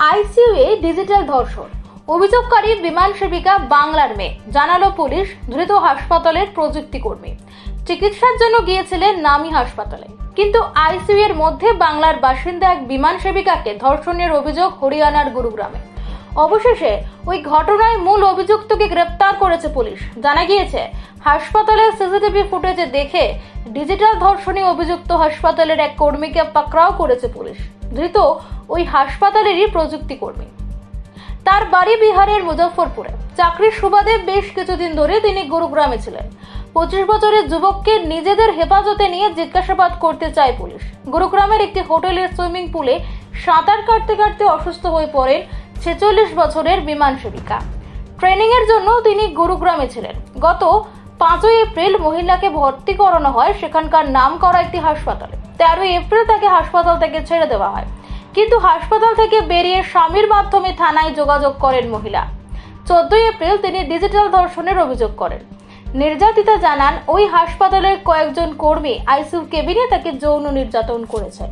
আইসিইউয়ে digital ধর্ষণ, অভিযোগকারী বিমান সেবিকা বাংলার মেয়ে, জানালো পুলিশ। ধৃত হাসপাতালের প্রযুক্তি কর্মী, চিকিৎসার জন্য গিয়েছিলেন নামী হাসপাতালে, কিন্তু আইসিইউ এর মধ্যে বাংলার বাসিন্দা এক বিমান সেবিকাকে ধর্ষণের অভিযোগ হরিয়ানার গুরুগ্রামে। অবশেষে ওই ঘটনায় মূল অভিযুক্তকে গ্রেপ্তার করেছে পুলিশ। জানা গিয়েছে, হাসপাতালের সিসিটিভি ফুটেজে দেখে ডিজিটাল ধর্ষণে অভিযুক্ত হাসপাতালের এক কর্মীকে পাকড়াও করেছে পুলিশ। ধৃত ওই হাসপাতালেরই প্রযুক্তি কর্মী। তার বাড়ি বিহারের মুজফ্ফরপুরে। চাকরির সুবাদে বেশ কিছুদিন ধরে তিনি গুরুগ্রামে ছিলেন। 25 বছরের যুবককে নিজেদের হেফাজতে নিয়ে জিজ্ঞাসাবাদ করতে চায় পুলিশ। গুরুগ্রামের একটি হোটেলের সুইমিং পুলে সাঁতার কাটতে কাটতে অসুস্থ হয়ে পড়েন 46 বছরের বিমান সেবিকা। ট্রেনিং এর জন্য তিনি গুরুগ্রামে ছিলেন। গত 5 এপ্রিল মহিলাকে ভর্তি করানো হয় সেখানকার নাম করা একটি হাসপাতালে। 13 এপ্রিল তাকে হাসপাতাল থেকে ছেড়ে দেওয়া হয়, কিন্তু হাসপাতাল থেকে বেরিয়ে স্বামীর মাধ্যমে থানায় যোগাযোগ করেন মহিলা। 14 এপ্রিল তিনি ডিজিটাল ধর্ষণের অভিযোগ করেন। নির্যাতিতা জানান, ওই হাসপাতালের কয়েকজন কর্মী আইসিইউ কেবিনে তাকে যৌন নির্যাতন করেছেন।